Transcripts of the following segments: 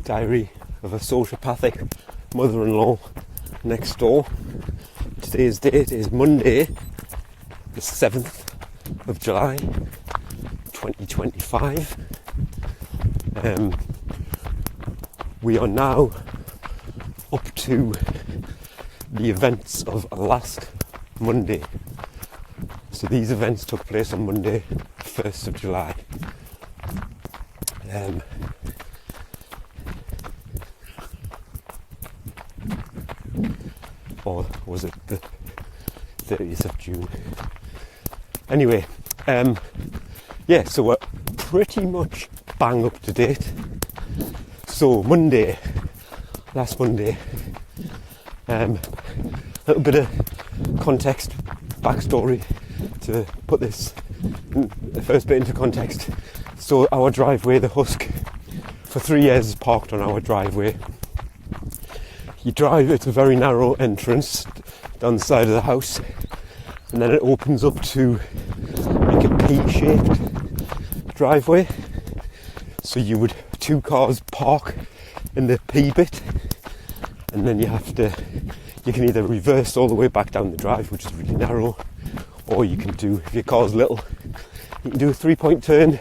Diary of a sociopathic mother-in-law next door. Today's date is Monday, the 7th of July, 2025. We are now up to the events of last Monday. So these events took place on Monday, 1st of July. Or was it the 30th of June? Anyway, so we're pretty much bang up to date. So last Monday, little bit of context, backstory to put this first bit into context. So our driveway, the Husk, for 3 years is parked on our driveway. You drive, it's a very narrow entrance down the side of the house, and then it opens up to like a P-shaped driveway. So two cars park in the P bit, and then you can either reverse all the way back down the drive, which is really narrow, or you can do, if your car's little, you can do a 3-point turn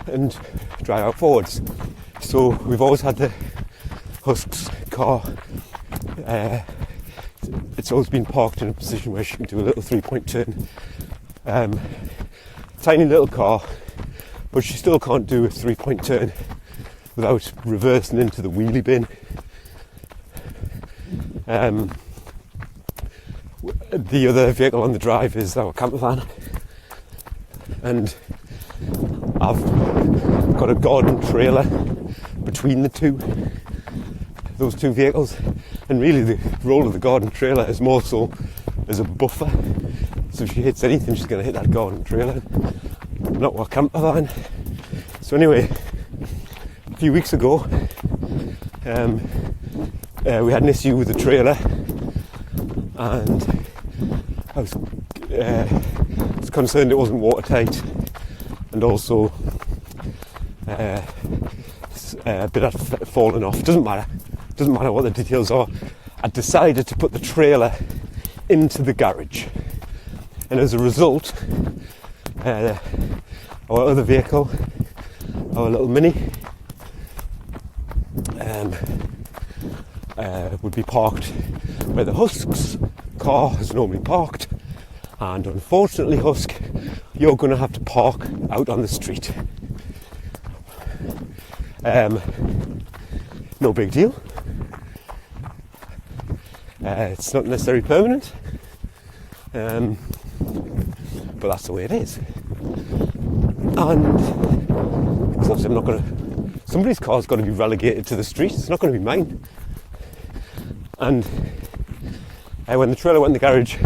and drive out forwards. So we've always had the Husk's car, it's always been parked in a position where she can do a little 3-point turn. Tiny little car, but she still can't do a 3-point turn without reversing into the wheelie bin. The other vehicle on the drive is our camper van, and I've got a garden trailer between those two vehicles, and really the role of the garden trailer is more so as a buffer. So if she hits anything, she's going to hit that garden trailer, not our camper van. So anyway, a few weeks ago, we had an issue with the trailer, and I was concerned it wasn't watertight, and also a bit had fallen off. Doesn't matter what the details are. I decided to put the trailer into the garage, and as a result, our other vehicle, our little Mini, would be parked where the Husk's car is normally parked, and unfortunately, Husk, you're going to have to park out on the street. No big deal. It's not necessarily permanent, but that's the way it is. And because I'm not going to, somebody's car's got to be relegated to the street. It's not going to be mine. And when the trailer went in the garage,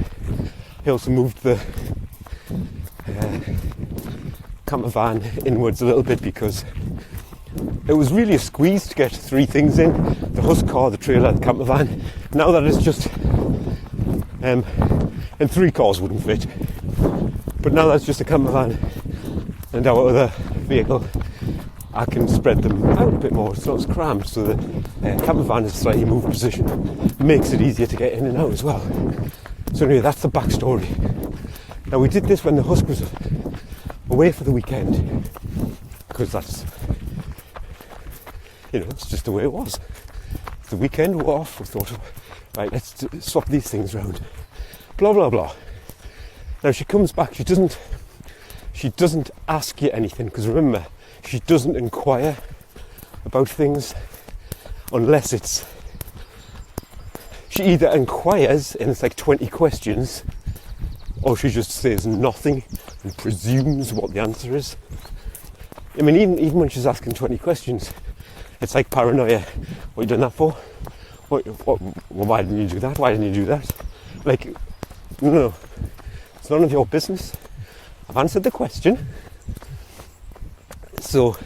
he also moved the camper van inwards a little bit, because it was really a squeeze to get 3 things in: the Husk car, the trailer, the camper van. Now that it's just, and 3 cars wouldn't fit, but now that's just a camper van and our other vehicle, I can spread them out a bit more. It's not as cramped, so the camper van is a slightly moved position. It makes it easier to get in and out as well. So anyway, that's the backstory. Now, we did this when the Husk was away for the weekend, because that's, it's just the way it was. The weekend we're off, we thought, right, let's swap these things around. Blah, blah, blah. Now she comes back, she doesn't ask you anything, because remember, she doesn't inquire about things unless she either inquires and it's like 20 questions, or she just says nothing and presumes what the answer is. I mean, even when she's asking 20 questions, it's like paranoia. What are you doing that for? Why didn't you do that? Why didn't you do that? Like, no. It's none of your business. I've answered the question. So,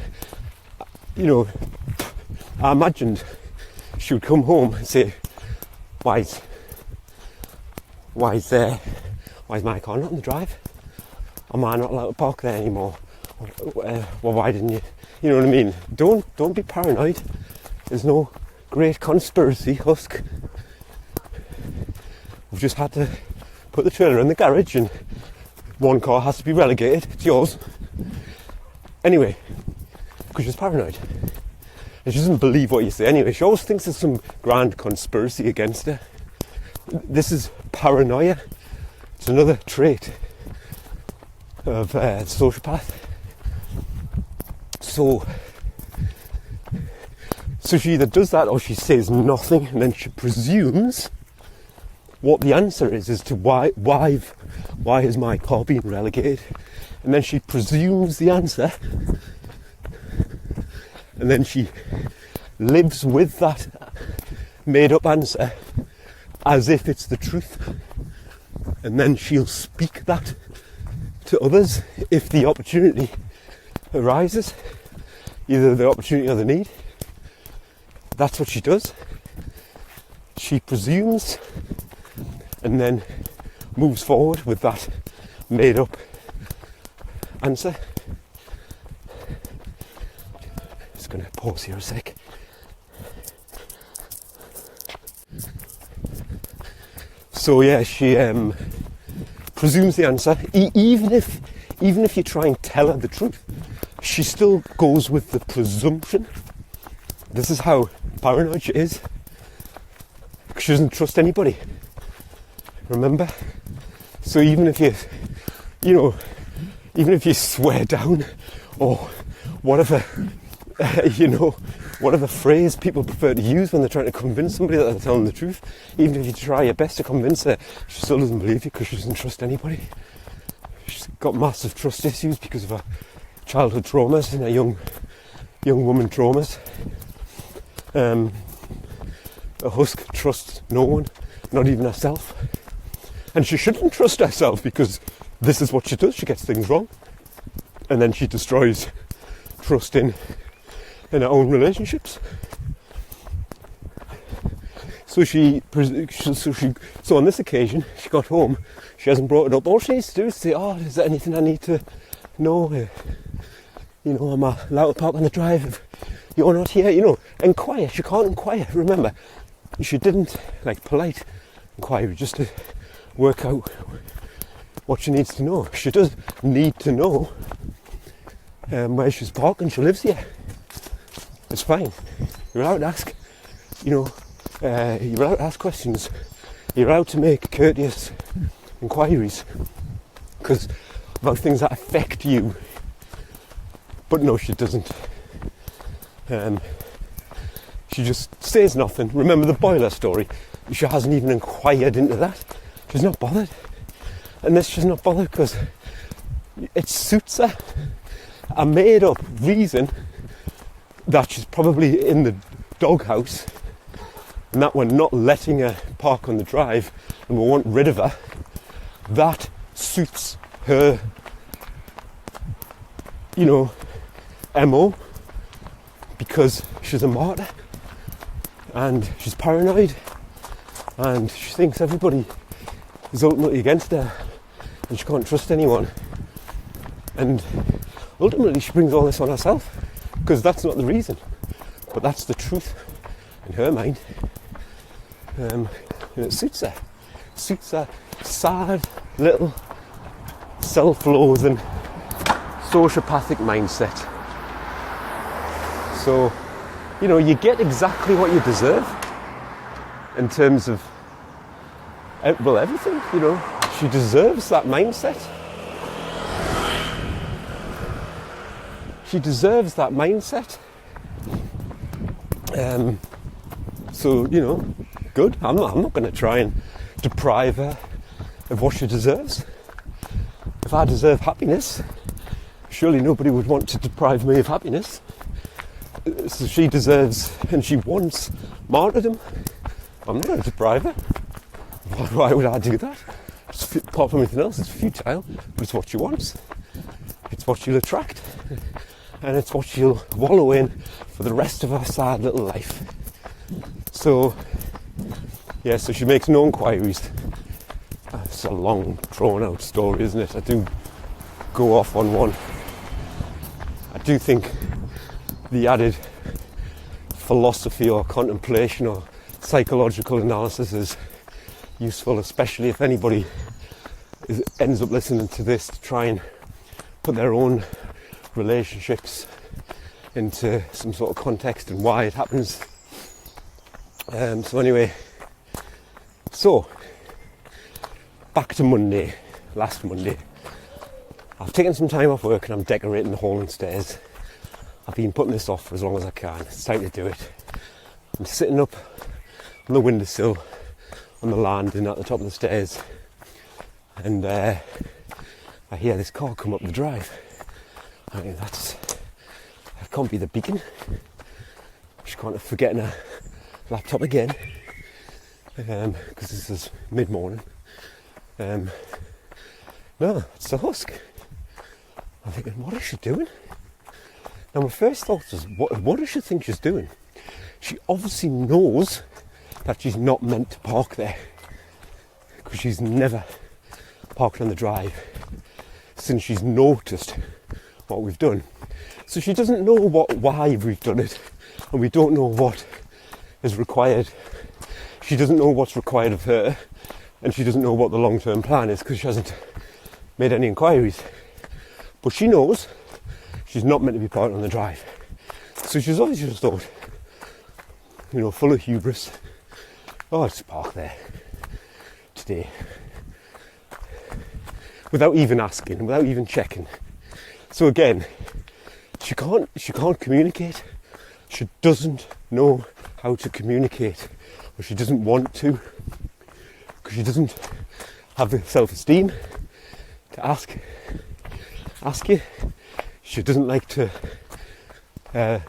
I imagined she would come home and say, why is my car not in the drive? Am I not allowed to park there anymore? Well, why didn't you? You know what I mean? Don't be paranoid. There's no great conspiracy, Husk. We've just had to put the trailer in the garage and one car has to be relegated. It's yours. Anyway, because she's paranoid. And she doesn't believe what you say anyway. She always thinks there's some grand conspiracy against her. This is paranoia. It's another trait of the sociopath. So she either does that or she says nothing, and then she presumes what the answer is to why is my car being relegated, and then she presumes the answer, and then she lives with that made up answer as if it's the truth, and then she'll speak that to others if the opportunity arises, either the opportunity or the need. That's what she does. She presumes and then moves forward with that made up answer. Just going to pause here a sec. So yeah, she presumes the answer. Even if you try and tell her the truth, she still goes with the presumption. This is how paranoid she is. She doesn't trust anybody. Remember? So even if you swear down or whatever, whatever phrase people prefer to use when they're trying to convince somebody that they're telling the truth, even if you try your best to convince her, she still doesn't believe you because she doesn't trust anybody. She's got massive trust issues because of her childhood traumas and her young woman traumas. A husk trusts no one, not even herself. And she shouldn't trust herself because this is what she does. She gets things wrong. And then she destroys trust in her own relationships. So on this occasion, she got home, she hasn't brought it up. All she needs to do is say, is there anything I need to know? Am I allowed to park on the drive if you're not here? Inquire. She can't inquire. Remember, she didn't polite inquiry just to work out what she needs to know. She does need to know where she's parking. She lives here. It's fine. You're allowed to ask. You're allowed to ask questions. You're allowed to make courteous inquiries about things that affect you. But no, she doesn't. She just says nothing. Remember the boiler story? She hasn't even inquired into that. She's not bothered. And this, she's not bothered because it suits her. A made up reason that she's probably in the doghouse and that we're not letting her park on the drive and we want rid of her, that suits her, MO, because she's a martyr and she's paranoid and she thinks everybody is ultimately against her and she can't trust anyone, and ultimately she brings all this on herself because that's not the reason, but that's the truth in her mind. And it suits her sad little self-loathing sociopathic mindset. So you get exactly what you deserve in terms of everything. She deserves that mindset. She deserves that mindset. So good. I'm not going to try and deprive her of what she deserves. If I deserve happiness, surely nobody would want to deprive me of happiness. So she deserves and she wants martyrdom. I'm not going to deprive her. Why would I do that? Apart from anything else, it's futile, but it's what she wants. It's what she'll attract. And it's what she'll wallow in for the rest of her sad little life. So she makes no inquiries. It's a long, drawn-out story, isn't it? I do go off on one. I do think the added philosophy or contemplation or psychological analysis is useful, especially if anybody ends up listening to this to try and put their own relationships into some sort of context and why it happens. So back to Monday, last Monday. I've taken some time off work and I'm decorating the hall and stairs. I've been putting this off for as long as I can. It's time to do it. I'm sitting up on the windowsill on the landing at the top of the stairs, and I hear this car come up the drive. I think that can't be the beacon. She can't have forgetting her laptop again, because this is mid-morning. No, it's the husk. I'm thinking, what is she doing? Now my first thought was, what does she think she's doing? She obviously knows that she's not meant to park there, because she's never parked on the drive since she's noticed what we've done. So she doesn't know why we've done it, and we don't know what is required. She doesn't know what's required of her, and she doesn't know what the long-term plan is because she hasn't made any inquiries. But she knows she's not meant to be parked on the drive. So she's obviously just thought, full of hubris, I'll just park there today. Without even asking, without even checking. So again, she can't communicate. She doesn't know how to communicate, or she doesn't want to, because she doesn't have the self-esteem to ask you. She doesn't like to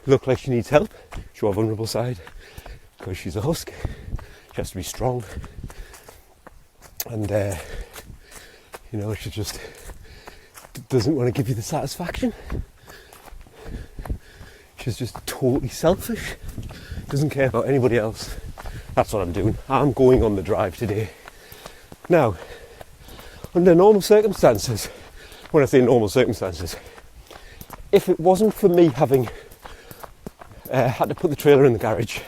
look like she needs help, show her vulnerable side, because she's a husk. She has to be strong, and she just doesn't want to give you the satisfaction. She's just totally selfish, doesn't care about anybody else. That's what I'm doing. I'm going on the drive today. Now, under normal circumstances, when I say normal circumstances, if it wasn't for me having had to put the trailer in the garage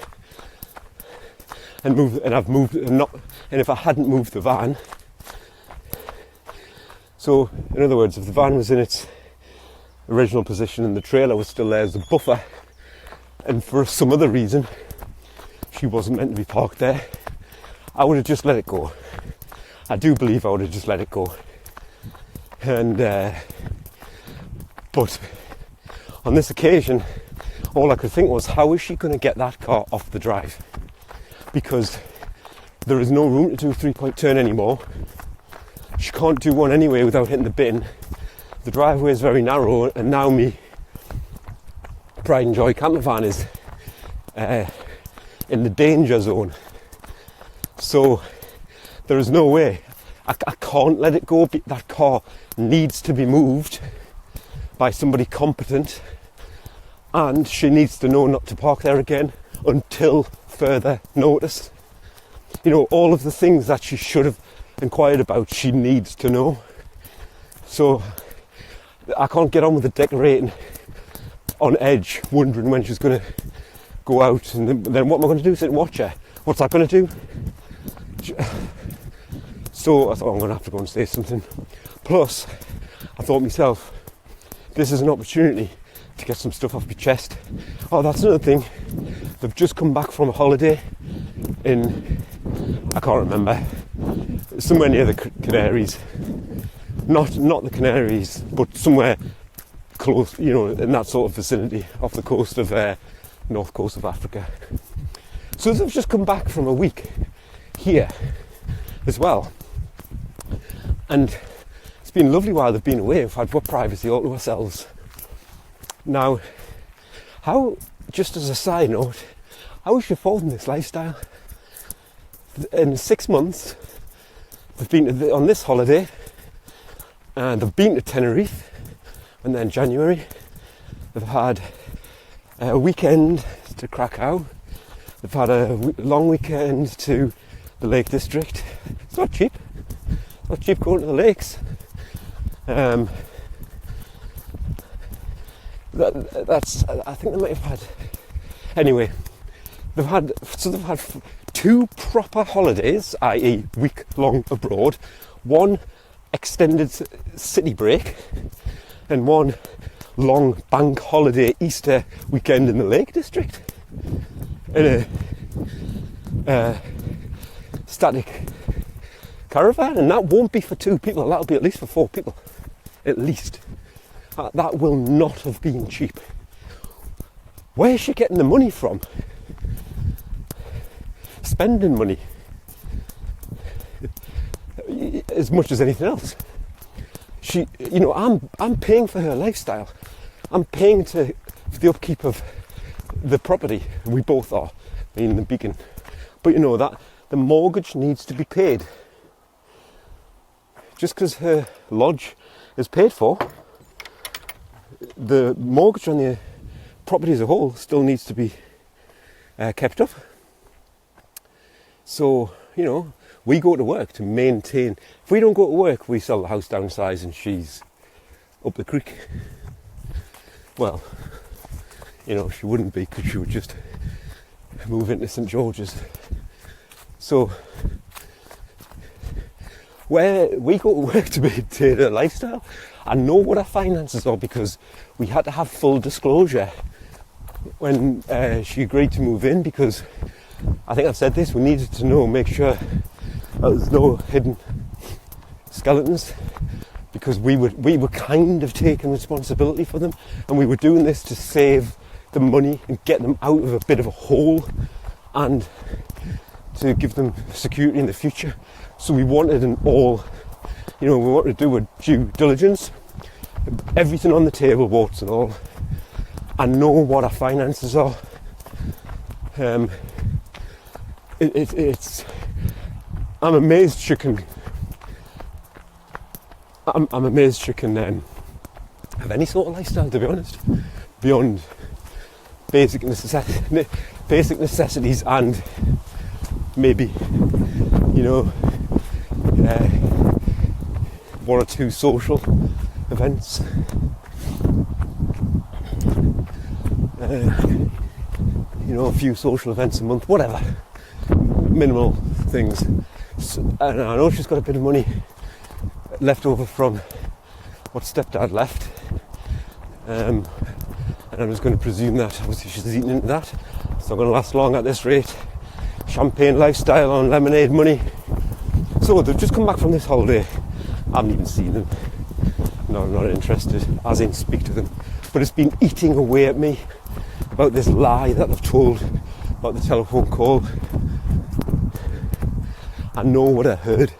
and if I hadn't moved the van, so in other words, if the van was in its original position and the trailer was still there as a buffer, and for some other reason she wasn't meant to be parked there, I would have just let it go. I do believe I would have just let it go. And but on this occasion, all I could think was, how is she going to get that car off the drive? Because there is no room to do a 3-point turn anymore. She can't do one anyway without hitting the bin. The driveway is very narrow, and now me Pride and Joy camper van is in the danger zone. So there is no way. I can't let it go. That car needs to be moved by somebody competent, and she needs to know not to park there again until further notice. All of the things that she should have inquired about, she needs to know. So I can't get on with the decorating on edge, wondering when she's going to go out, and then what am I going to do? Sit and watch her? What's that going to do? So I thought, I'm going to have to go and say something. Plus, I thought myself, this is an opportunity to get some stuff off my chest. Oh, that's another thing. They've just come back from a holiday in, I can't remember, somewhere near the Canaries. Not the Canaries, but somewhere close, in that sort of vicinity, off the coast of north coast of Africa. So they've just come back from a week here as well, and it's been lovely while they've been away. We've had privacy all to ourselves. Now, just as a side note, how is she affording this lifestyle? In 6 months, they've been on this holiday, and they've been to Tenerife, and then January they've had a weekend to Krakow. They've had a long weekend to the Lake District. It's not cheap. It's not cheap going to the lakes. I think they might have had. Anyway, they've had 2 proper holidays, i.e. week-long abroad, 1 extended city break, and 1 long bank holiday Easter weekend in the Lake District, in a static caravan. And that won't be for 2 people, that'll be at least for 4 people, at least. That will not have been cheap. Where's she getting the money from? Spending money as much as anything else. I'm paying for her lifestyle. I'm paying for the upkeep of the property. We both are, in the Beacon. But that the mortgage needs to be paid. Just because her lodge is paid for, the mortgage on the property as a whole still needs to be kept up. So, we go to work to maintain. If we don't go to work, we sell the house downsize and she's up the creek. Well, she wouldn't be, because she would just move into St George's. So, where we go to work to maintain her lifestyle, I know what our finances are, because we had to have full disclosure when she agreed to move in, because I think I've said this, we needed to make sure that there's no hidden skeletons, because we were kind of taking responsibility for them, and we were doing this to save the money and get them out of a bit of a hole and to give them security in the future. So we wanted we wanted to do a due diligence, everything on the table, warts and all. I know what our finances are. I'm amazed she can. I'm amazed she can have any sort of lifestyle, to be honest, beyond basic necessities and maybe 1 or 2 social events. A few social events a month, whatever, minimal things. And I know she's got a bit of money left over from what stepdad left, and I'm just going to presume that obviously she's eating into that. It's not going to last long at this rate. Champagne lifestyle on lemonade money. So they've just come back from this holiday. I haven't even seen them. No, I'm not interested, as in speak to them. But it's been eating away at me about this lie that they've told about the telephone call. I know what I heard.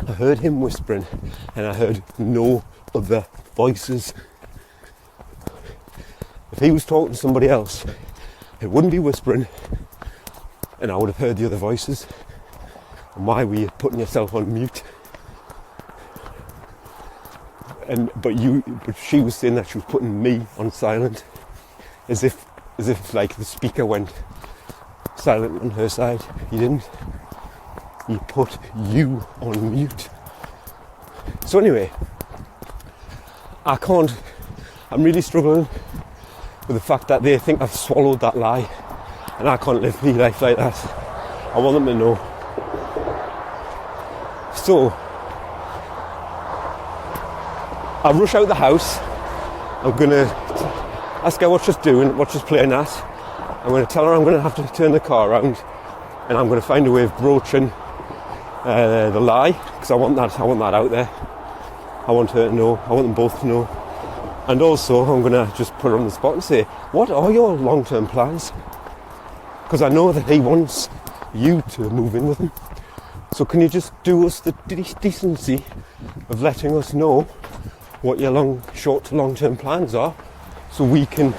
I heard him whispering, and I heard no other voices. If he was talking to somebody else, it wouldn't be whispering, and I would have heard the other voices. And why were you putting yourself on mute? But she was saying that she was putting me on silent, as if like the speaker went silent on her side. You didn't. You put you on mute. So anyway, I'm really struggling with the fact that they think I've swallowed that lie, and I can't live my life like that. I want them to know. So I rush out the house. I'm going to ask her what she's doing, what she's playing at. I'm going to tell her I'm going to have to turn the car around, and I'm going to find a way of broaching the lie, because I want that out there. I want her to know. I want them both to know. And also, I'm going to just put her on the spot and say, what are your long-term plans? Because I know that he wants you to move in with him. So can you just do us the decency of letting us know what your short to long-term plans are, so we can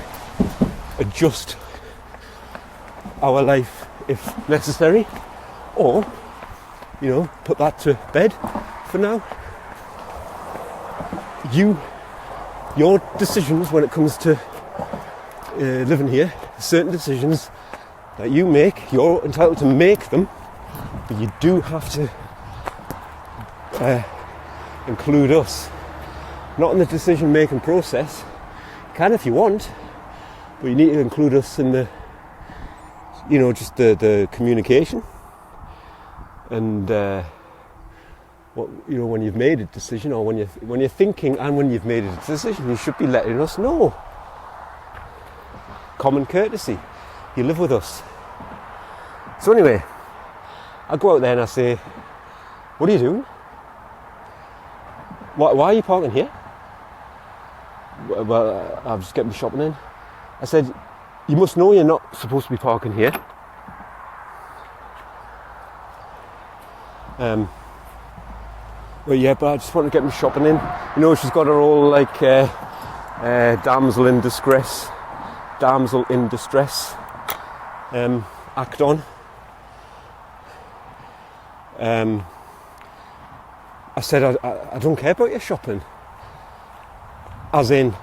adjust our life if necessary, or, put that to bed for now. Your decisions when it comes to living here, certain decisions that you make, you're entitled to make them, but you do have to include us. Not in the decision-making process. You can if you want, but you need to include us in the just the communication. And when you've made a decision, or when you're thinking, and when you've made a decision, you should be letting us know. Common courtesy. You live with us. So anyway, I go out there and I say, "What are you doing? Why are you parking here?" "Well, I'm just getting my shopping in." I said, "You must know you're not supposed to be parking here." "Well, yeah, but I just want to get my shopping in." She's got her whole damsel in distress act on. I said, I don't care about your shopping. As in,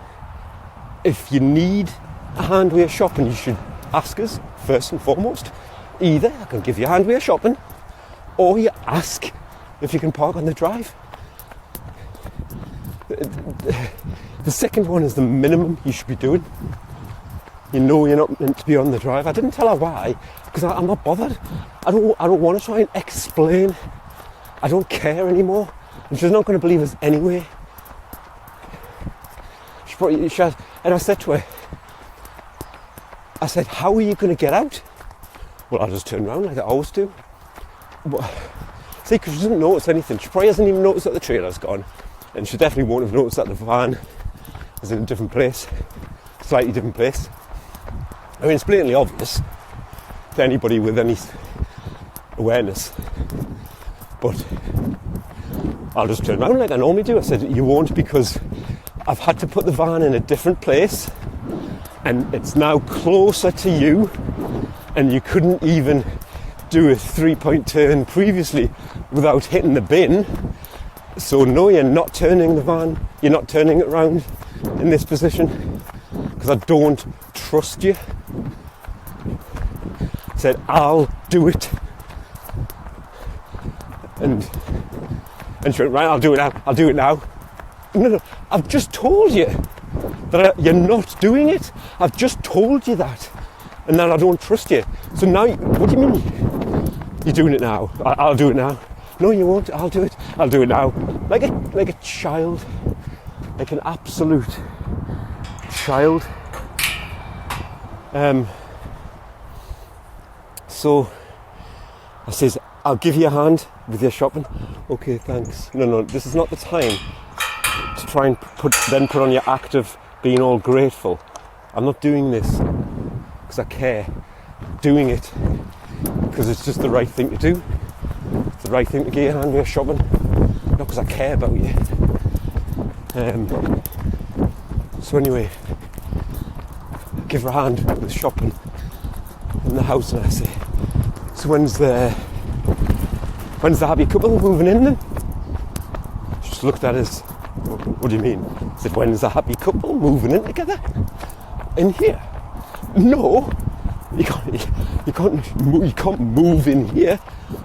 if you need a hand with your shopping, you should ask us first and foremost. Either I can give you a hand with your shopping, or you ask if you can park on the drive. The second one is the minimum you should be doing. You're not meant to be on the drive. I didn't tell her why, because I'm not bothered. I don't want to try and explain. I don't care anymore. And she's not going to believe us anyway. And I said to her, "How are you going to get out?" "Well, I'll just turn around like I always do." See, because she doesn't notice anything. She probably hasn't even noticed that the trailer's gone. And she definitely won't have noticed that the van is in a different place. Slightly different place. I mean, it's blatantly obvious to anybody with any awareness. But I'll just turn around like I normally do. I said, "You won't, because I've had to put the van in a different place, and it's now closer to you, and you couldn't even do a 3-point turn previously without hitting the bin. So no, you're not turning the van, you're not turning it around in this position, because I don't trust you." I said, "I'll do it." And she went, "Right, I'll do it now. No, I've just told you that you're not doing it. I've just told you that. And then I don't trust you. So now, what do you mean? You're doing it now? I'll do it now." "No, you won't. I'll do it. I'll do it now." Like a child. Like an absolute child. So I says, "I'll give you a hand with your shopping." "Okay, thanks." No, this is not the time to try and put on your act of being all grateful. I'm not doing this because I care. I'm doing it because it's just the right thing to do. It's the right thing to give you a hand with your shopping, not because I care about you. So anyway, I give her a hand with shopping in the house, and I say, "So when's the happy couple moving in then?" She just looked at us. "What do you mean?" I said, "When's the happy couple moving in together? In here?" "No, you can't move in here.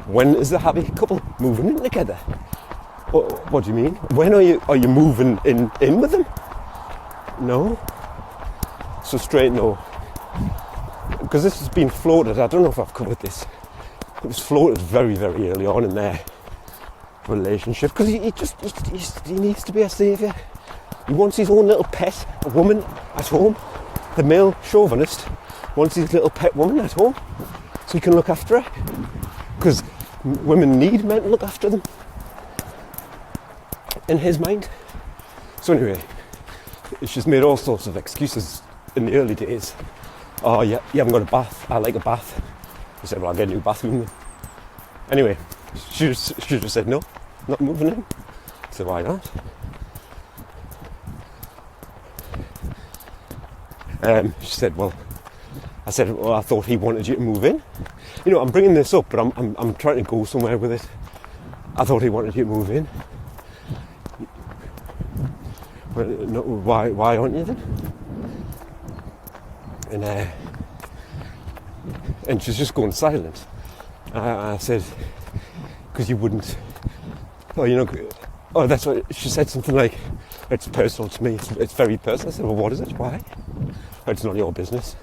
When is the happy couple moving in together?" What do you mean? When are you moving in with them?" "No." So straight no. Because this has been floated. I don't know if I've covered this. It was floated very, very early on in their relationship, because he needs to be a saviour. He wants his own little pet, a woman at home. The male chauvinist wants his little pet woman at home so he can look after her, because women need men to look after them in his mind. So anyway, she's made all sorts of excuses in the early days. "Oh, yeah, you haven't got a bath. I like a bath." I said, "Well, I'll get a new bathroom then." Anyway, she just said, "No, not moving in." I said, "Why not?" She said, I said, I thought he wanted you to move in. I'm bringing this up, but I'm trying to go somewhere with it. I thought he wanted you to move in. Well, no, why aren't you then? And she's just going silent. I said, "Because you wouldn't." That's what she said. Something like, "It's personal to me. It's very personal." I said, "Well, what is it? Why?" "It's not your business."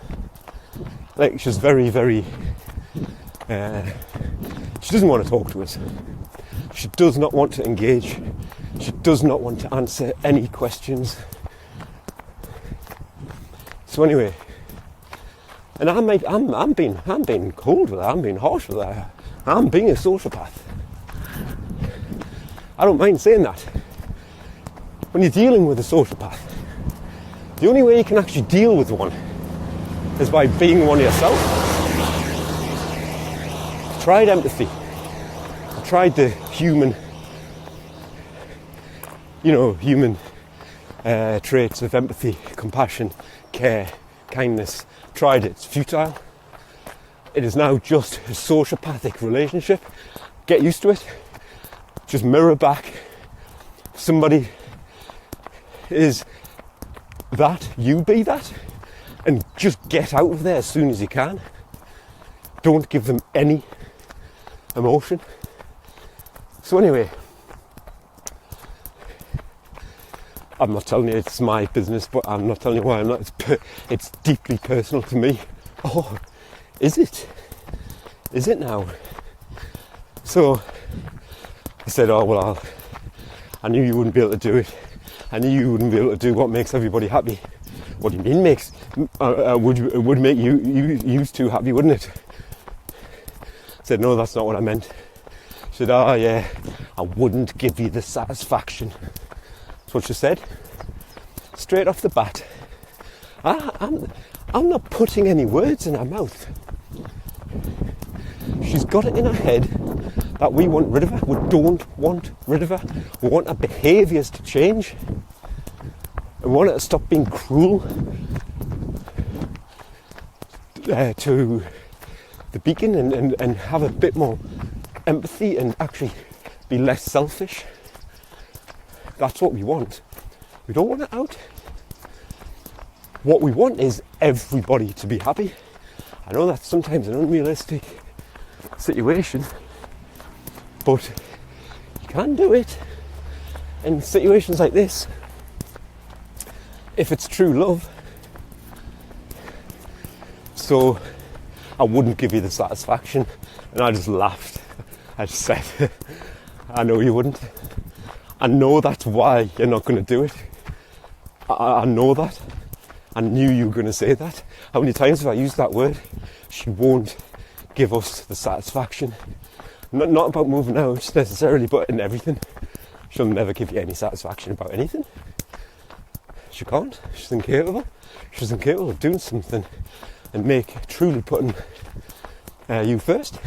Like, she's very, very... she doesn't want to talk to us. She does not want to engage. She does not want to answer any questions. So anyway, and I'm being cold with her. I'm being harsh with her. I'm being a sociopath. I don't mind saying that. When you're dealing with a sociopath, the only way you can actually deal with one is by being one yourself. I tried empathy. I tried the human traits of empathy, compassion, care, kindness. Tried it. It's futile. It is now just a sociopathic relationship. Get used to it. Just mirror back. Somebody is that, you be that, and just get out of there as soon as you can. Don't give them any emotion. So anyway, I'm not telling you it's my business, but I'm not telling you why I'm not. It's deeply personal to me. Oh, is it? Is it now? So I said, oh well, I knew you wouldn't be able to do it. I knew you wouldn't be able to do what makes everybody happy. What do you mean makes? It would make you too happy, wouldn't it? I said, no, that's not what I meant. She said, oh yeah, I wouldn't give you the satisfaction. That's what she said. Straight off the bat. I'm not putting any words in her mouth. She's got it in her head that we want rid of her. We don't want rid of her. We want her behaviours to change. We want her to stop being cruel to the beacon and have a bit more empathy and actually be less selfish. That's what we want. We don't want it out. What we want is everybody to be happy. I know that's sometimes an unrealistic situation, but you can do it in situations like this if it's true love. So I wouldn't give you the satisfaction, and I just laughed. I just said, I know you wouldn't. I know that's why you're not going to do it. I know that. I knew you were going to say that. How many times have I used that word? She won't give us the satisfaction. Not about moving out necessarily, but in everything. She'll never give you any satisfaction about anything. She can't. She's incapable. She's incapable of doing something and truly putting you first.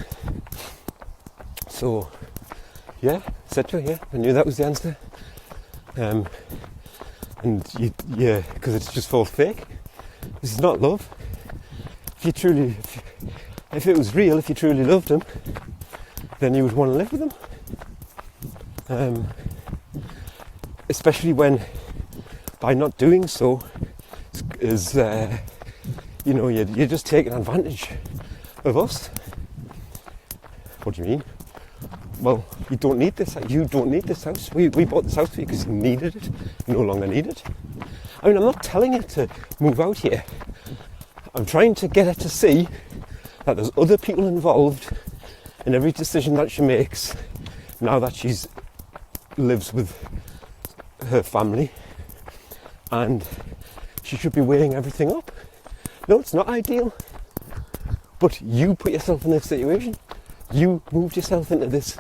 So, yeah, said to her, yeah, I knew that was the answer. Because it's just false fake. This is not love. If it was real, if you truly loved him, then you would want to live with him. Especially when, by not doing so, you're just taking advantage of us. What do you mean? Well, you don't need this. You don't need this house. We bought this house for you because you needed it. You no longer need it. I mean, I'm not telling her to move out here. I'm trying to get her to see that there's other people involved in every decision that she makes now that she's lives with her family, and she should be weighing everything up. No, it's not ideal, but you put yourself in this situation. You moved yourself into this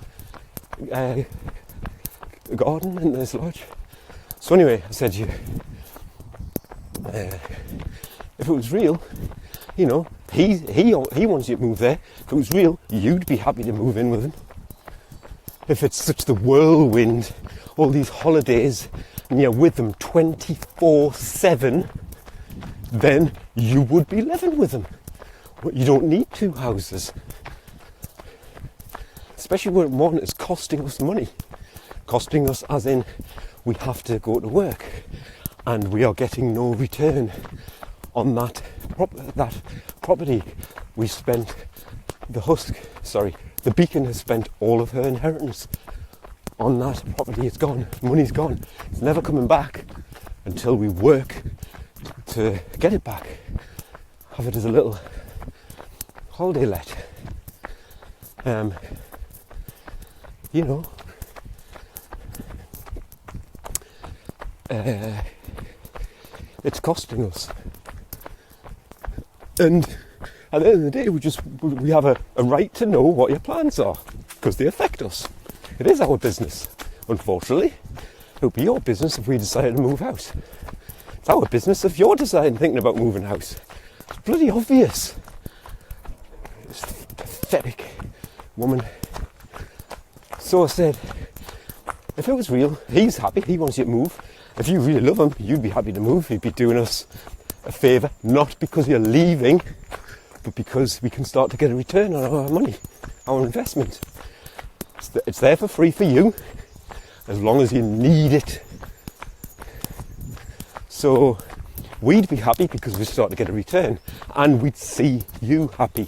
garden, into this lodge. So anyway, I said, if it was real, he wants you to move there. If it was real, you'd be happy to move in with him. If it's such the whirlwind, all these holidays, and you're with them 24/7, then you would be living with them. You don't need two houses. Especially when one is costing us money. Costing us as in we have to go to work and we are getting no return on that property. We spent the beacon has spent all of her inheritance on that property. It's gone, money's gone. It's never coming back until we work to get it back. Have it as a little holiday let. You know, it's costing us. And at the end of the day, we have a right to know what your plans are, because they affect us. It is our business, unfortunately. It would be your business if we decided to move house. It's our business if you're thinking about moving house. It's bloody obvious. This pathetic woman. So I said, if it was real, he's happy, he wants you to move. If you really love him, you'd be happy to move. He'd be doing us a favour, not because you're leaving, but because we can start to get a return on our money, our investment. It's there for free for you, as long as you need it. So we'd be happy because we start to get a return, and we'd see you happy.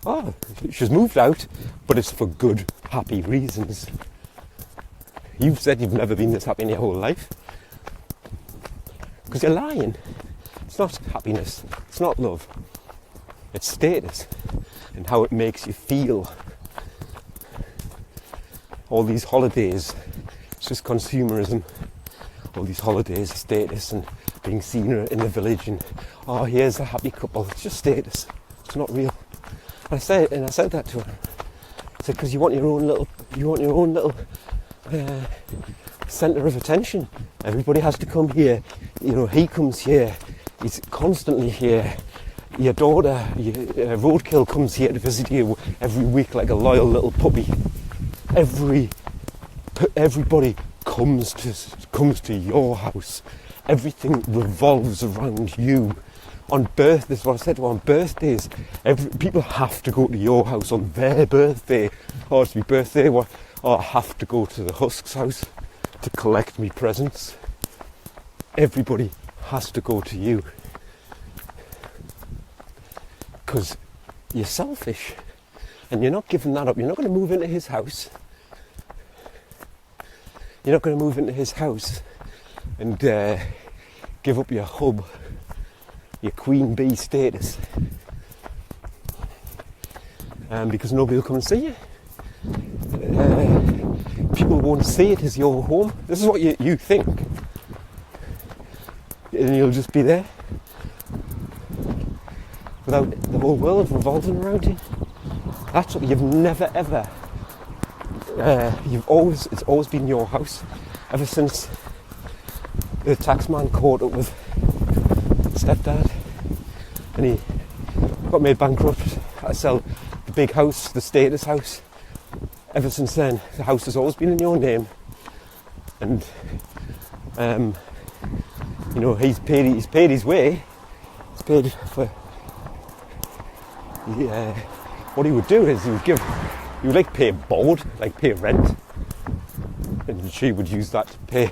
Oh, she's moved out, but it's for good, happy reasons. You've said you've never been this happy in your whole life. Because you're lying. It's not happiness. It's not love. It's status and how it makes you feel. All these holidays, it's just consumerism. All these holidays, status and being seen in the village and, oh, here's a happy couple. It's just status. It's not real. And I said that to her. I said, because you want your own little centre of attention. Everybody has to come here. You know, he comes here. He's constantly here. Your daughter, Roadkill, comes here to visit you every week like a loyal little puppy. Everybody comes to your house. Everything revolves around you. On birthdays, what I said to her, on birthdays, people have to go to your house on their birthday. Or it's my birthday, or I have to go to the Husk's house to collect me presents. Everybody has to go to you. Because you're selfish. And you're not giving that up. You're not going to move into his house. You're not going to move into his house and give up your hub, your queen bee status, because nobody will come and see you. People won't see it as your home. This is what you think. And you'll just be there without the whole world revolving around you. That's what you've never ever. It's always been your house ever since the taxman caught up with stepdad and he got made bankrupt. I sell the big house, the status house. Ever since then, the house has always been in your name, and you know, he's paid his way. He's paid for. What he would do is he would like pay board, like pay rent, and she would use that to pay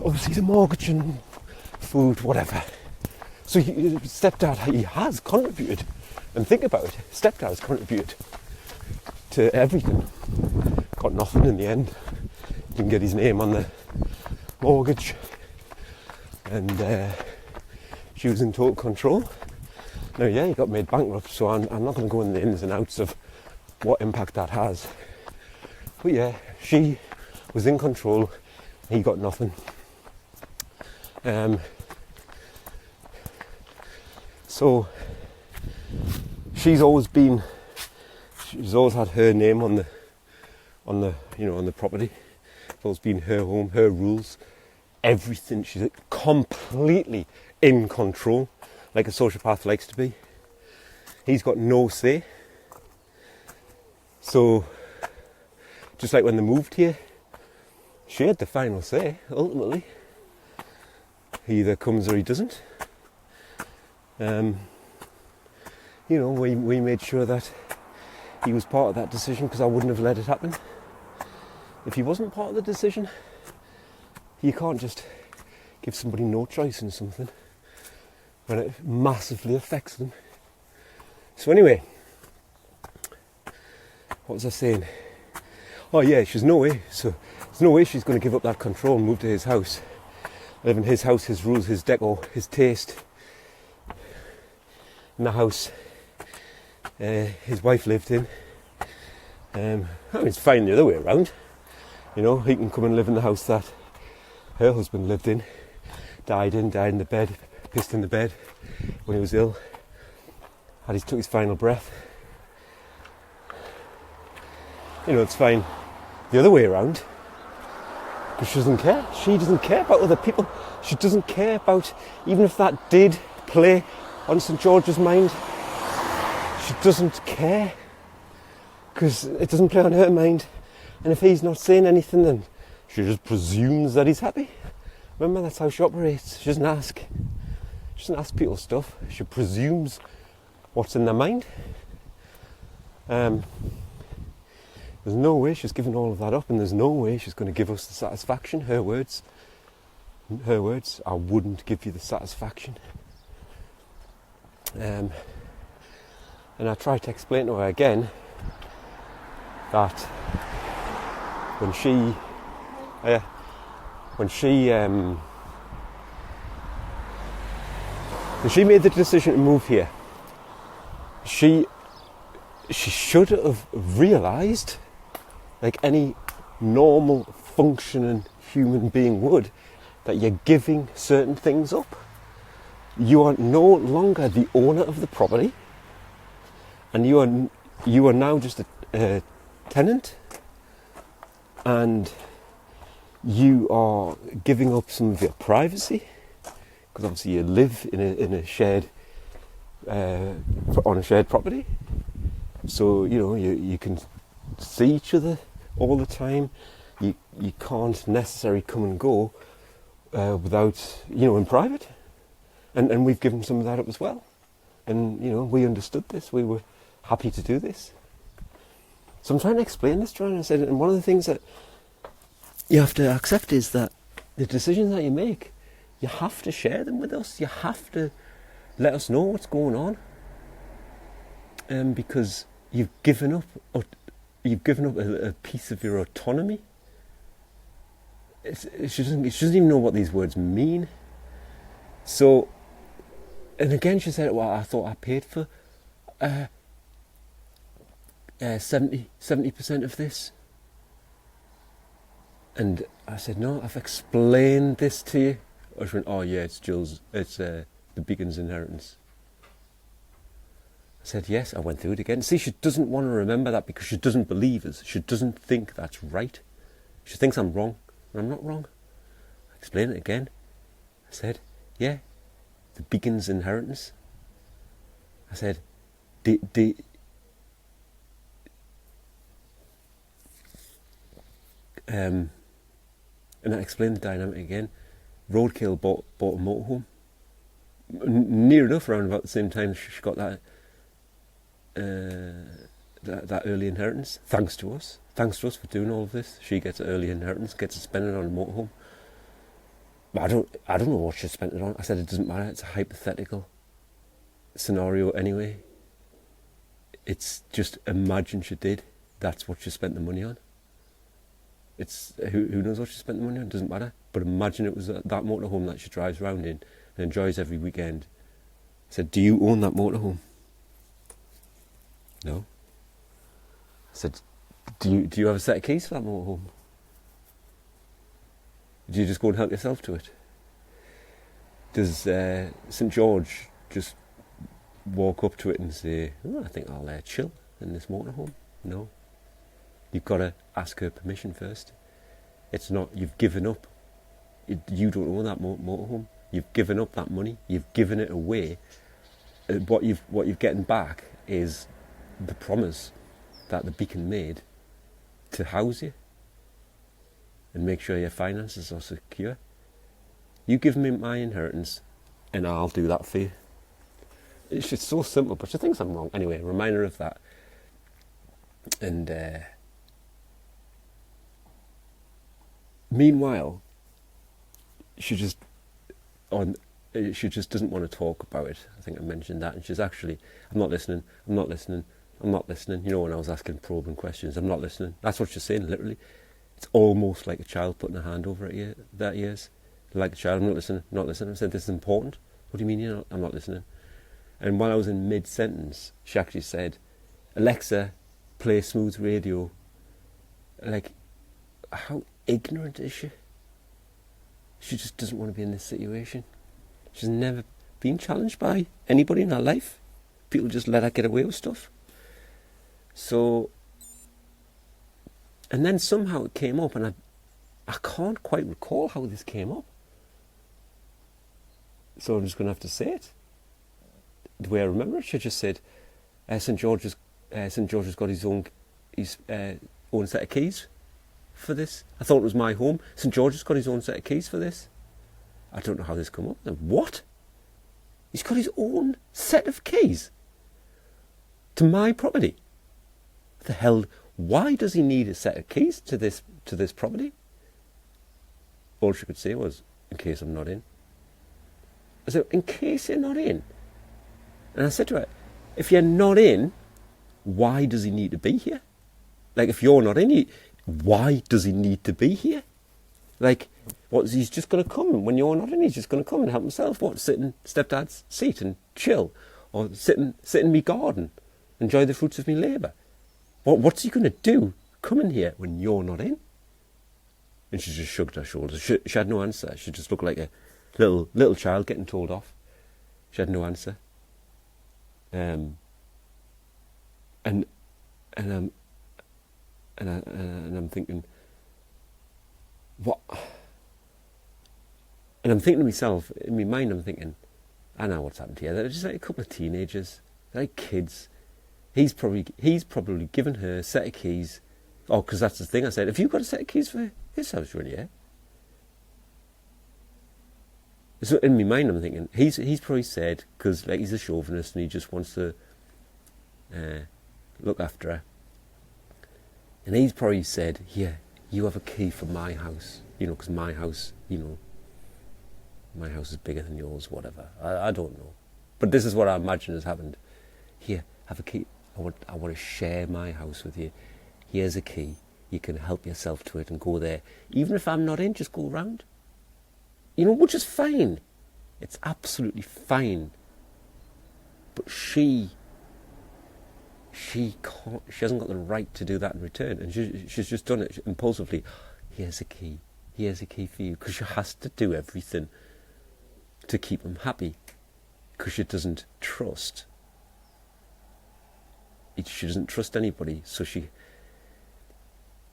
obviously the mortgage and food, whatever. So stepdad, he has contributed, and think about it, stepdad has contributed to everything. Got nothing in the end. Didn't get his name on the mortgage, and she was in total control. Now, yeah, he got made bankrupt, so I'm not going to go into the ins and outs of what impact that has. But yeah, she was in control, he got nothing. So she's always had her name on the property. It's always been her home, her rules, everything. She's completely in control, like a sociopath likes to be. He's got no say. So, just like when they moved here, she had the final say, ultimately. He either comes or he doesn't. You know, we made sure that he was part of that decision because I wouldn't have let it happen. If he wasn't part of the decision, you can't just give somebody no choice in something when it massively affects them. So anyway, what was I saying? Oh yeah, there's no way she's going to give up that control and move to his house. Live in his house, his rules, his decor, his taste in the house. his wife lived in. I mean, it's fine the other way around. You know, he can come and live in the house that her husband lived in, died in the bed, pissed in the bed when he was ill, took his final breath. You know, it's fine the other way around, because she doesn't care. She doesn't care about other people. She doesn't care about, even if that did play on St George's mind, she doesn't care, because it doesn't play on her mind. And if he's not saying anything, then she just presumes that he's happy. Remember, that's how she operates. She doesn't ask. She doesn't ask people stuff. She presumes what's in their mind. There's no way she's given all of that up, and there's no way she's going to give us the satisfaction. Her words, I wouldn't give you the satisfaction. And I tried to explain to her again that when she made the decision to move here, she should have realised, like any normal functioning human being would, that you're giving certain things up. You are no longer the owner of the property, and you are now just a tenant, and you are giving up some of your privacy, because obviously you live in a shared on a shared property. So you know you can see each other all the time. You can't necessarily come and go without, you know, in private. And we've given some of that up as well. And, you know, we understood this. We were happy to do this. So I'm trying to explain this to her, and I said, and one of the things that you have to accept is that the decisions that you make, you have to share them with us. You have to let us know what's going on. Because you've given up a piece of your autonomy. She doesn't even know what these words mean. So, and again she said, well, I thought I paid for 70% of this. And I said, no, I've explained this to you. Or she went, oh yeah, it's the Beacon's inheritance. I said, yes, I went through it again. See, she doesn't want to remember that because she doesn't believe us. She doesn't think that's right. She thinks I'm wrong, and I'm not wrong. I explained it again. I said, yeah, the Beacon's inheritance. I said, and I explained the dynamic again. Roadkill bought a motorhome. Near enough around about the same time she got that early inheritance, thanks to us for doing all of this. She gets an early inheritance, gets to spend it on a motorhome. But I don't know what she spent it on. I said it doesn't matter, it's a hypothetical scenario anyway. It's just, imagine she did, that's what she spent the money on. It's who knows what she spent the money on, it doesn't matter. But imagine it was that motorhome that she drives around in and enjoys every weekend. I said, do you own that motorhome? No. I said, do you have a set of keys for that motorhome? Do you just go and help yourself to it? Does St George just walk up to it and say, oh, I think I'll chill in this motorhome? No. You've got to ask her permission first. It's not, you've given up. You don't own that motorhome. You've given up that money. You've given it away. What you've getting back is the promise that the Beacon made to house you and make sure your finances are secure. You give me my inheritance and I'll do that for you. It's just so simple, but she thinks I'm wrong. Anyway, a reminder of that. And meanwhile, she just doesn't want to talk about it. I think I mentioned that. And she's actually, I'm not listening. You know, when I was asking probing questions, I'm not listening. That's what she's saying, literally. It's almost like a child putting a hand over their ears. Like a child, I'm not listening. I said, this is important. What do you mean I'm not listening? And while I was in mid-sentence, she actually said, Alexa, play smooth radio. Like, how ignorant is she? She just doesn't want to be in this situation. She's never been challenged by anybody in her life. People just let her get away with stuff. So, and then somehow it came up, and I can't quite recall how this came up. So I'm just going to have to say it. The way I remember it, she just said, St. George's got his own set of keys for this. I thought it was my home. St. George's got his own set of keys for this. I don't know how this come up. What? He's got his own set of keys to my property. What the hell? Why does he need a set of keys to this property? All she could say was, in case I'm not in. I said, in case you're not in. And I said to her, if you're not in, why does he need to be here? Like, if you're not in, why does he need to be here? Like, what, he's just going to come, and when you're not in, he's just going to come and help himself. What, sit in stepdad's seat and chill? Or sit in me garden, enjoy the fruits of me labour? What's he going to do, come in here when you're not in? And she just shrugged her shoulders. She had no answer. She just looked like a little child getting told off. She had no answer. And I'm thinking, what? And I'm thinking to myself, in my mind, I'm thinking, I know what's happened here. They're just like a couple of teenagers, they're like kids. He's probably given her a set of keys. Oh, because that's the thing. I said, have you got a set of keys for his house, really? Yeah. So in my mind, I'm thinking, he's probably said, because like he's a chauvinist and he just wants to look after her. And he's probably said, here, you have a key for my house. Because my house, my house is bigger than yours, whatever. I don't know. But this is what I imagine has happened. Here, have a key. I want to share my house with you. Here's a key. You can help yourself to it and go there. Even if I'm not in, just go round. Which is fine. It's absolutely fine. But she can't. She hasn't got the right to do that in return, and she's just done it impulsively. Here's a key. Here's a key for you, because she has to do everything to keep him happy, because she doesn't trust. She doesn't trust anybody. So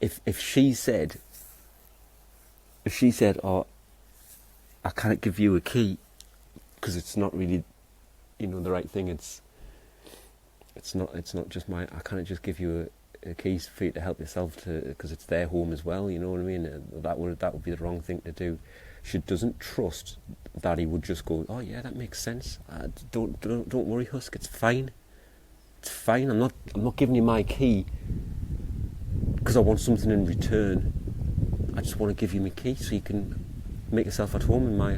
if she said, oh, I can't give you a key because it's not really, the right thing. It's not just I can't just give you a key for you to help yourself because it's their home as well. You know what I mean? That would be the wrong thing to do. She doesn't trust that he would just go, oh yeah, that makes sense. Don't worry, Husk. It's fine. It's fine. I'm not giving you my key because I want something in return. I just want to give you my key so you can make yourself at home in my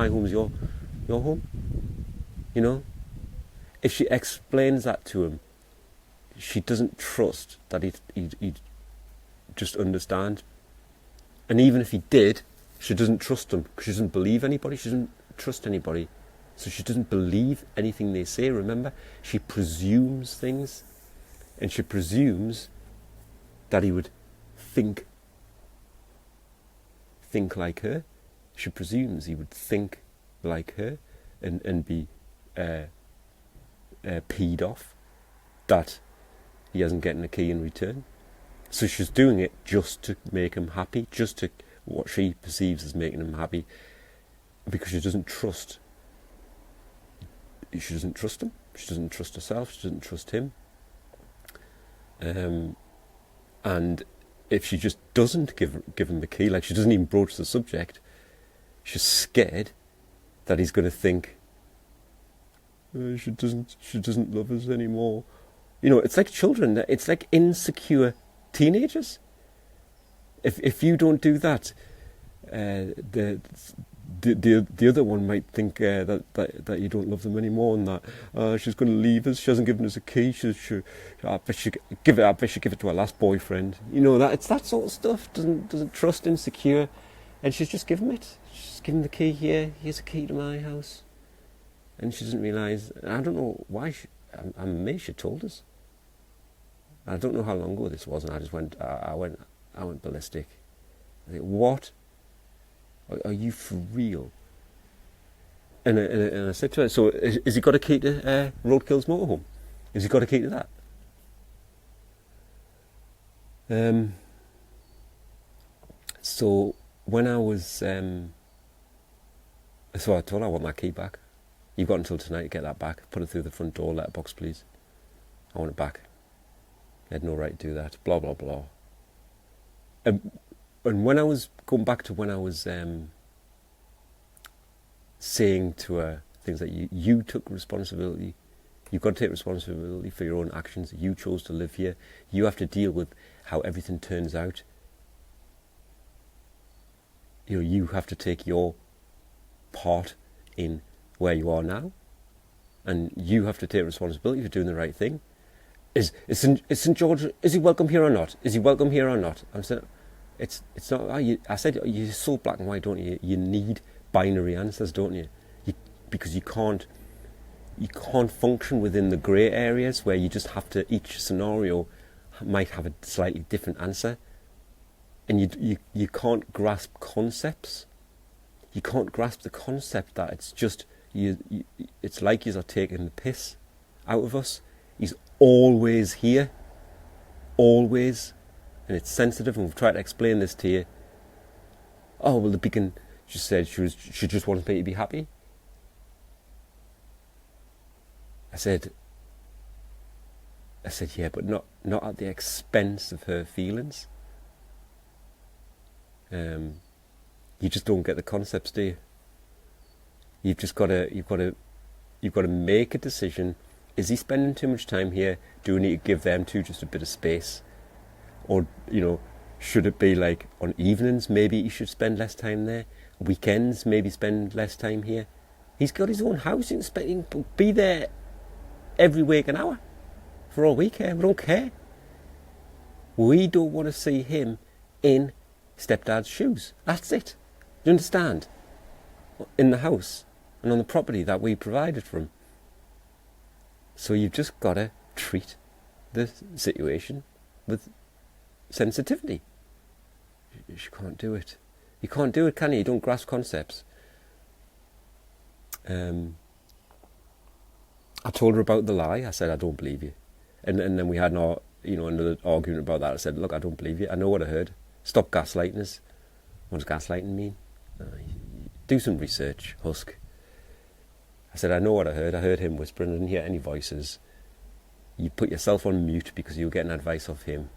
home is your home. If she explains that to him, she doesn't trust that he'd just understand. And even if he did, she doesn't trust him because she doesn't believe anybody. She doesn't trust anybody. So she doesn't believe anything they say. Remember, she presumes things, and she presumes that he would think like her. She presumes he would think like her and be peed off that he hasn't getting a key in return. So she's doing it just to make him happy, just to what she perceives as making him happy, because she doesn't trust. She doesn't trust him. She doesn't trust herself. She doesn't trust him. And if she just doesn't give him the key, like she doesn't even broach the subject, she's scared that he's going to think she doesn't love us anymore. It's like children. It's like insecure teenagers. If you don't do that, the other one might think that you don't love them anymore, and that she's going to leave us. She hasn't given us a key. I bet she give it to her last boyfriend. It's that sort of stuff. Doesn't trust, insecure, and she's just given it. She's given the key here. Here's a key to my house, and she doesn't realise. I don't know why. I'm amazed she told us. I don't know how long ago this was, and I just went, I went ballistic. I think, what? Are you for real? And I said to her, so has he got a key to Roadkill's motorhome? Has he got a key to that? So when I was, so I told her I want my key back. You've got until tonight to get that back. Put it through the front door letterbox, please. I want it back. You had no right to do that. Blah, blah, blah. And when I was going back to when I was saying to her things like, you took responsibility. You've got to take responsibility for your own actions. You chose to live here. You have to deal with how everything turns out. You have to take your part in where you are now, and you have to take responsibility for doing the right thing. Is St. George? Is he welcome here or not? Is he welcome here or not? I'm saying, it's not. I said you're so black and white, don't you? You need binary answers, don't you? Because you can't function within the grey areas where you just have to. Each scenario might have a slightly different answer. And you can't grasp concepts. You can't grasp the concept that it's just it's like you are taking the piss out of us. He's always here, always, and it's sensitive. And we've tried to explain this to you. Oh well, the beacon just said she just wants me to be happy. I said yeah, but not at the expense of her feelings. You just don't get the concepts, do you? You've got to make a decision. Is he spending too much time here? Do we need to give them two just a bit of space? Or, should it be like on evenings, maybe he should spend less time there? Weekends, maybe spend less time here? He's got his own house. He can be there every week an hour for all we care. We don't care. We don't want to see him in stepdad's shoes. That's it. Do you understand? In the house and on the property that we provided for him. So you've just got to treat the situation with sensitivity. You can't do it. You can't do it, can you? You don't grasp concepts. I told her about the lie. I said, I don't believe you. And then we had another argument about that. I said, look, I don't believe you. I know what I heard. Stop gaslighting us. What does gaslighting mean? Do some research, Husk. I said, I know what I heard. I heard him whispering. I didn't hear any voices. You put yourself on mute because you were getting advice off him.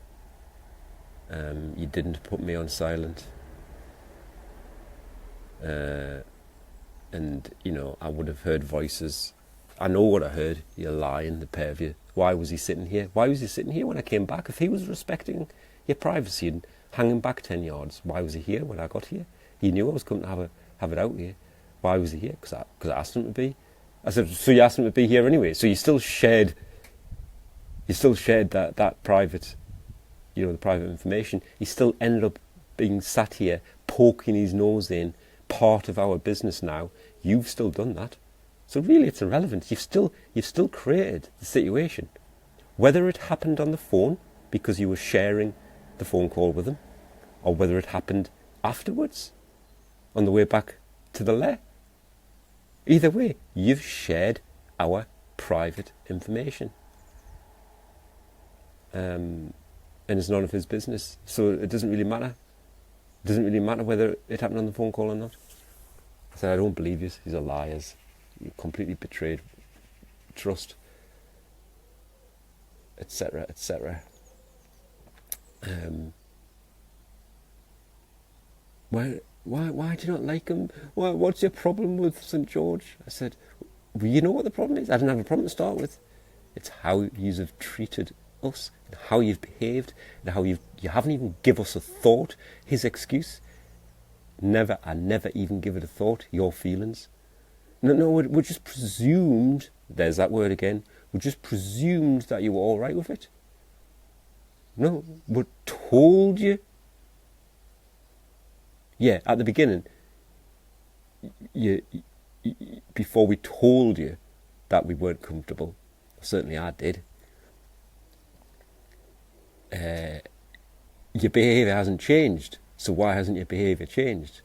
You didn't put me on silent. And, I would have heard voices. I know what I heard. You're lying, the pair of you. Why was he sitting here? Why was he sitting here when I came back? If he was respecting your privacy and hanging back 10 yards, why was he here when I got here? He knew I was coming to have it out here. Why was he here? Because I asked him to be. I said, so you asked him to be here anyway. So you still shared that private, the private information. He still ended up being sat here, poking his nose in, part of our business now. You've still done that. So really it's irrelevant. You've still created the situation. Whether it happened on the phone because you were sharing the phone call with him, or whether it happened afterwards on the way back to the lair. Either way, you've shared our private information. And it's none of his business. So it doesn't really matter. It doesn't really matter whether it happened on the phone call or not. I said, I don't believe you. These are liars. You completely betrayed trust, etc., etc. Why do you not like him? What's your problem with St. George? I said, well, you know what the problem is? I didn't have a problem to start with. It's how you have treated us, and how you've behaved, and how you haven't even given us a thought. His excuse, I never even give it a thought, your feelings. No, we're just presumed, there's that word again, we just presumed that you were all right with it. No, we told you. Yeah, at the beginning, before we told you that we weren't comfortable, certainly I did. your behaviour hasn't changed. So why hasn't your behaviour changed?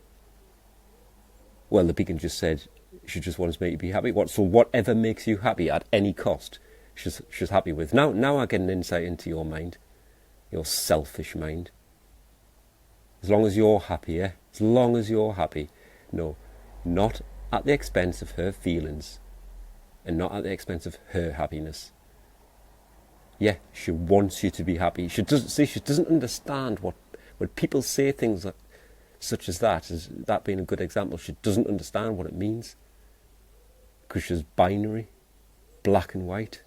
Well, the beacon just said she just wants to make you be happy. So whatever makes you happy at any cost, she's happy with. Now I get an insight into your mind, your selfish mind. As long as you're happy, yeah? As long as you're happy. No, not at the expense of her feelings and not at the expense of her happiness. Yeah, she wants you to be happy. She doesn't understand when people say things such as that being a good example, she doesn't understand what it means. Because she's binary, black and white.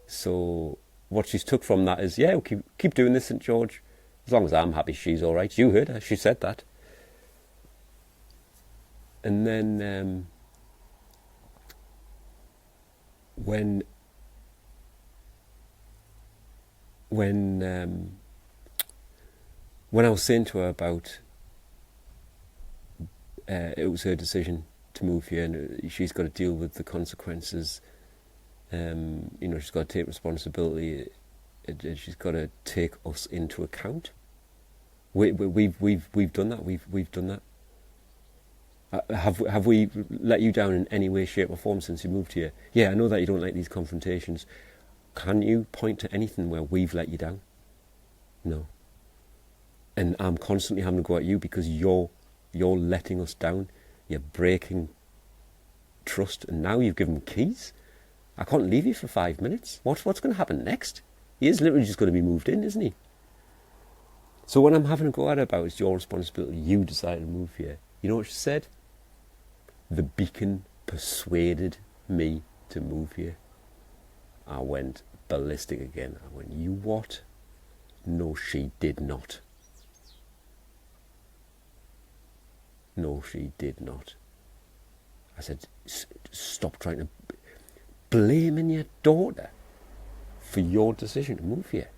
So what she's took from that is, yeah, we'll keep doing this, St. George. As long as I'm happy, she's all right. You heard her, she said that. And then when I was saying to her about it was her decision to move here, and she's got to deal with the consequences. She's got to take responsibility. She's got to take us into account. We've done that. We've done that. Have we let you down in any way, shape, or form since you moved here? Yeah, I know that you don't like these confrontations. Can you point to anything where we've let you down? No. And I'm constantly having to go at you because you're letting us down. You're breaking trust, and now you've given keys. I can't leave you for 5 minutes. What's going to happen next? He is literally just going to be moved in, isn't he? So what I'm having to go at her about is your responsibility. You decided to move here. You know what she said? The beacon persuaded me to move here. I went ballistic again. I went, you what? No, she did not. No, she did not. I said, stop trying to blaming your daughter for your decision to move here.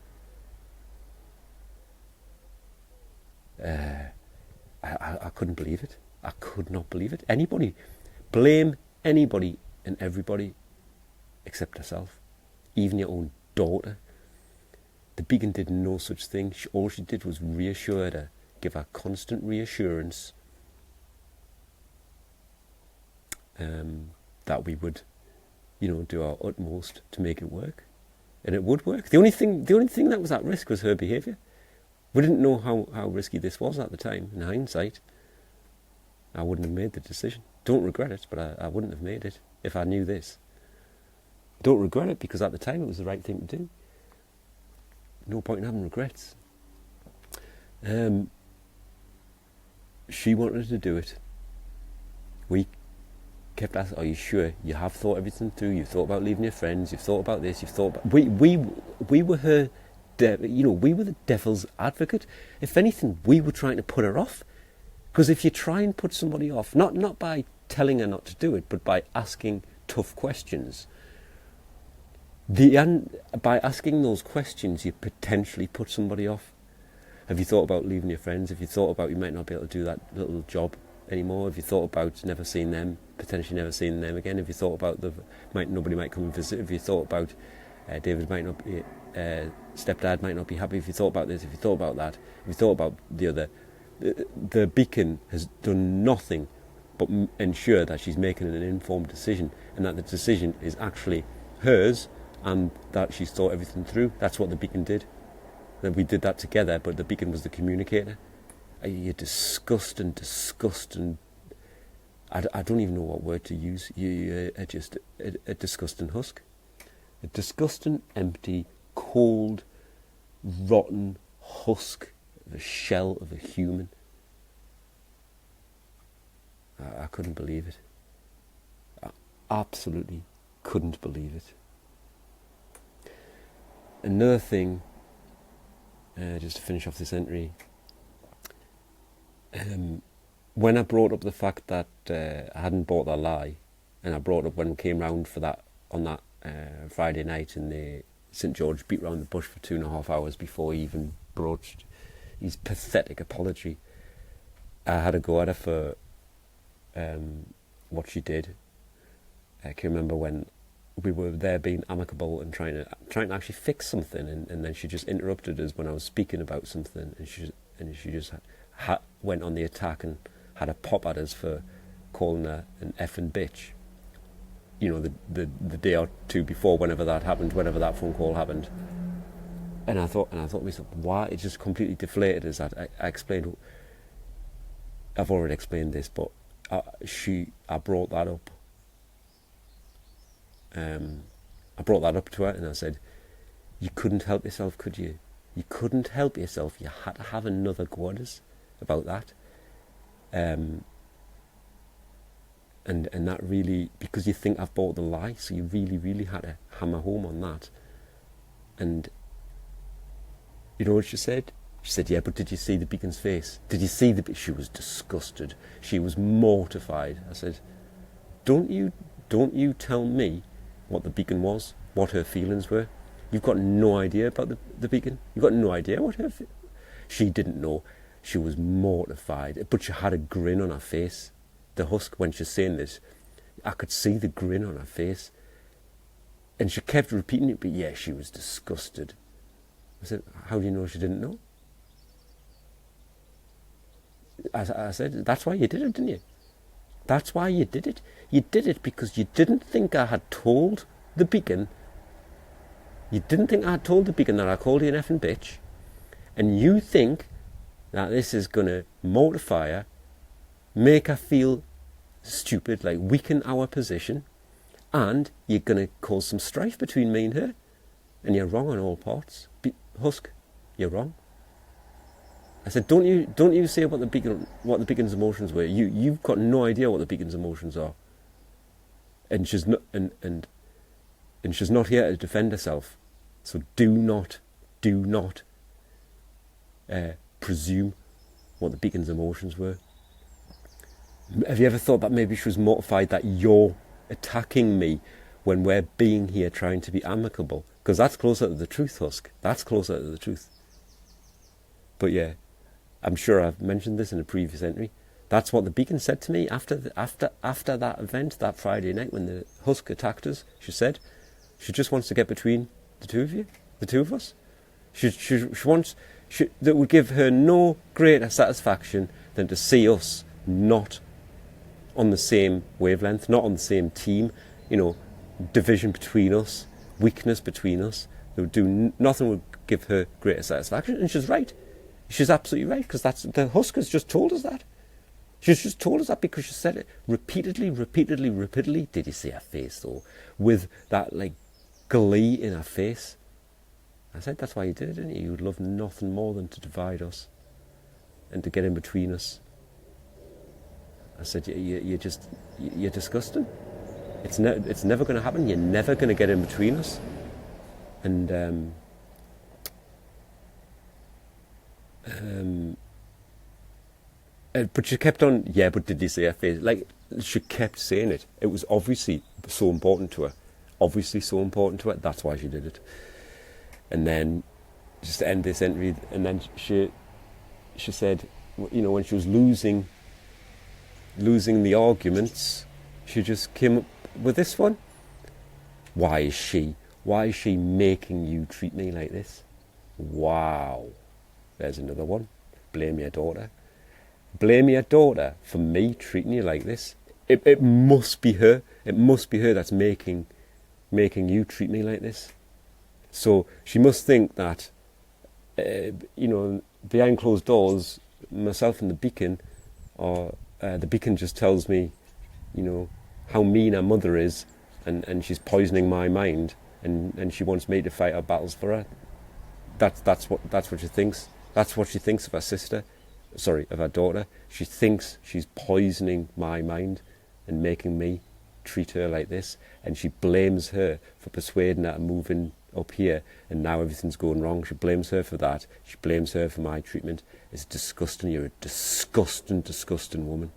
I couldn't believe it. I could not believe it. Blame anybody and everybody except herself. Even your own daughter. The beacon did no such thing. All she did was reassure her, give her constant reassurance that we would, do our utmost to make it work. And it would work. The only thing that was at risk was her behaviour. We didn't know how risky this was at the time. In hindsight, I wouldn't have made the decision. Don't regret it, but I wouldn't have made it if I knew this. Don't regret it because at the time it was the right thing to do. No point in having regrets. She wanted to do it. We kept asking, are you sure? You have thought everything through. You've thought about leaving your friends. You've thought about this. You've thought about... We were her... we were the devil's advocate. If anything, we were trying to put her off. Because if you try and put somebody off, not by telling her not to do it, but by asking tough questions, by asking those questions, you potentially put somebody off. Have you thought about leaving your friends? Have you thought about you might not be able to do that little job anymore? Have you thought about never seeing them, potentially never seeing them again? Have you thought about nobody might come and visit? Have you thought about David might not be, stepdad might not be happy? Have you thought about this? Have you thought about that? Have you thought about the other? The beacon has done nothing but ensure that she's making an informed decision, and that the decision is actually hers, and that she's thought everything through. That's what the beacon did. That we did that together, but the beacon was the communicator. You're disgusting. I don't even know what word to use. You're just a disgusting husk. A disgusting, empty, cold, rotten husk of a shell of a human. I couldn't believe it. I absolutely couldn't believe it. Another thing, just to finish off this entry, when I brought up the fact that I hadn't bought that lie, and I brought up when we came round for that on that Friday night, and the St. George beat round the bush for 2.5 hours before he even broached his pathetic apology. I had a go at her for what she did. I can remember when we were there being amicable and trying to actually fix something, and then she just interrupted us when I was speaking about something, and she just went on the attack and had a pop at us for calling her an effing bitch. You know, the day or two before, whenever that happened, whenever that phone call happened. And I thought to myself, why? It just completely deflated us. I explained, I've already explained this, but I brought that up. I brought that up to her, and I said, you couldn't help yourself, could you? You couldn't help yourself. You had to have another go at us about that. And that really, because you think I've bought the lie, so you really, really had to hammer home on that. And you know what she said? She said, yeah, but did you see the beacon's face? Did you see the... She was disgusted. She was mortified. I said, don't you tell me what the beacon was, what her feelings were. You've got no idea about the beacon. You've got no idea what her... She didn't know. She was mortified, but she had a grin on her face. The husk, when she's saying this, I could see the grin on her face. And she kept repeating it, but yeah, she was disgusted. I said, how do you know she didn't know? I said, that's why you did it, didn't you? That's why you did it. You did it because you didn't think I had told the beacon. You didn't think I had told the beacon that I called you an effing bitch. And you think that this is going to mortify her, make her feel stupid, like weaken our position, and you're going to cause some strife between me and her. And you're wrong on all parts. Husk, you're wrong. I said, don't you say what the beacon's emotions were. You've got no idea what the beacon's emotions are. And she's not and she's not here to defend herself. So do not presume what the beacon's emotions were. Have you ever thought that maybe she was mortified that you're attacking me when we're being here trying to be amicable? Because that's closer to the truth, Husk. That's closer to the truth. But yeah, I'm sure I've mentioned this in a previous entry. That's what the beacon said to me after that event, that Friday night when the husk attacked us. She said she just wants to get between the two of you, the two of us. She wants that would give her no greater satisfaction than to see us not on the same wavelength, not on the same team. You know, division between us, weakness between us. They would do nothing would give her greater satisfaction, and she's right. She's absolutely right, because that's the husk has just told us that. She's just told us that because she said it repeatedly. Did you see her face though, with that like glee in her face? I said, that's why you did it, didn't you? You'd love nothing more than to divide us and to get in between us. I said, you're disgusting. It's never going to happen. You're never going to get in between us. And but she kept on, yeah, but did you see her face? Like, she kept saying it. It was obviously so important to her. That's why she did it. And then, just to end this entry, and then she said, you know, when she was losing the arguments, she just came up with this one. Why is she making you treat me like this? Wow. There's another one. Blame your daughter. Blame your daughter for me treating you like this. It must be her. It must be her that's making you treat me like this. So she must think that, you know, behind closed doors, myself and the beacon, or the beacon just tells me, you know, how mean her mother is, and she's poisoning my mind, and she wants me to fight her battles for her. That's what she thinks. That's what she thinks of her sister. Sorry, of her daughter. She thinks she's poisoning my mind and making me treat her like this, and she blames her for persuading her to move in up here, and now everything's going wrong. She blames her for that. She blames her for my treatment. It's disgusting. You're a disgusting woman.